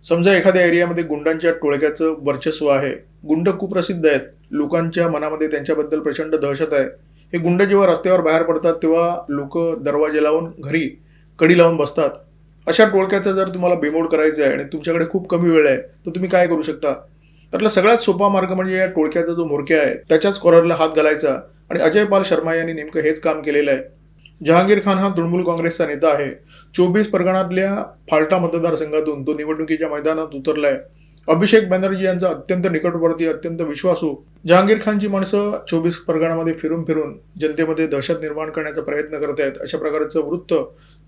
समजा एखाद्या एरियामध्ये गुंडांच्या टोळक्याचं वर्चस्व आहे. गुंड कुप्रसिद्ध आहेत. लोकांच्या मनामध्ये त्यांच्याबद्दल प्रचंड दहशत आहे. हे गुंड जेव्हा रस्त्यावर बाहेर पडतात तेव्हा लोक दरवाजे लावून घरी कडी लावून बसतात. अशा टोळक्याचं जर तुम्हाला बेमोड करायचं आहे आणि तुमच्याकडे खूप कमी वेळ आहे तर तुम्ही काय करू शकता? त्यातला सगळ्यात सोपा मार्ग म्हणजे या टोळक्याचा जो म्होरक्या आहे त्याच्याच कॉलरला हात घालायचा आणि अजय पाल शर्मा यांनी नेमकं हेच काम केलेलं आहे. जहांगीर खान हा तृणमूल काँग्रेसचा नेता आहे. 24 परगणातल्या फाल्टा मतदारसंघातून तो निवडणुकीच्या मैदानात उतरलाय. अभिषेक बॅनर्जी यांचा अत्यंत निकटवर्ती, अत्यंत विश्वासू जहांगीर खानची माणसं 24 परगणामध्ये फिरून फिरून जनतेमध्ये दहशत निर्माण करण्याचा प्रयत्न करत आहेत. अशा प्रकारचं वृत्त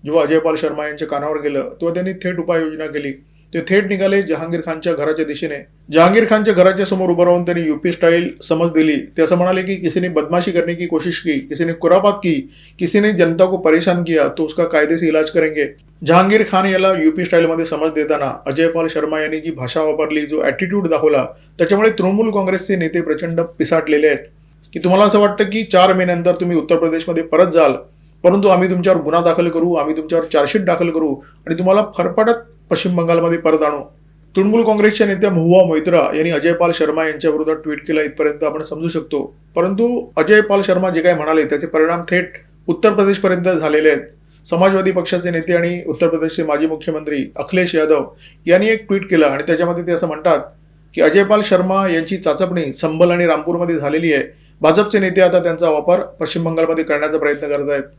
जेव्हा अजय पाल शर्मा यांच्या कानावर गेलं तेव्हा त्यांनी थेट उपाययोजना केली. ते थेट निघाले जहांगीर खानच्या घराच्या दिशेने. जहांगीर खानच्या घराच्या समोर उभं राहून त्यांनी यूपी स्टाईल समज दिली. ते असं म्हणाले की किसी ने बदमाशी करने की कोशिश की, किसी ने कुराबात की, किसी ने जनता को परेशान किया तो उसका कायदे से इलाज करेंगे. जहांगीर खान याला यूपी स्टाईलमध्ये समज देताना अजय पाल शर्मा यांनी जी भाषा वापरली, जो ॲटिट्यूड दाखवला, त्याच्यामुळे तृणमूल काँग्रेसचे नेते प्रचंड पिसाटलेले आहेत. की तुम्हाला असं वाटतं की 4 मे नंतर तुम्ही उत्तर प्रदेशमध्ये परत जाल, परंतु आम्ही तुमच्यावर गुन्हा दाखल करू, आम्ही तुमच्यावर चार्जशीट दाखल करू आणि तुम्हाला फरफटत पश्चिम बंगालमध्ये परत आणू. तृणमूल काँग्रेसच्या नेत्या महुआ मोइत्रा यांनी अजय पाल शर्मा यांच्या विरोधात ट्विट केलं इथपर्यंत आपण समजू शकतो. परंतु अजय पाल शर्मा जे काही म्हणाले त्याचे परिणाम थेट उत्तर प्रदेशपर्यंत झालेले आहेत. समाजवादी पक्षाचे नेते आणि उत्तर प्रदेशचे माजी मुख्यमंत्री अखिलेश यादव यांनी एक ट्विट केलं आणि त्याच्यामध्ये ते असं म्हणतात की अजय पाल शर्मा यांची चाचपणी संभल आणि रामपूरमध्ये झालेली आहे. भाजपचे नेते आता त्यांचा वापर पश्चिम बंगालमध्ये करण्याचा प्रयत्न करत आहेत.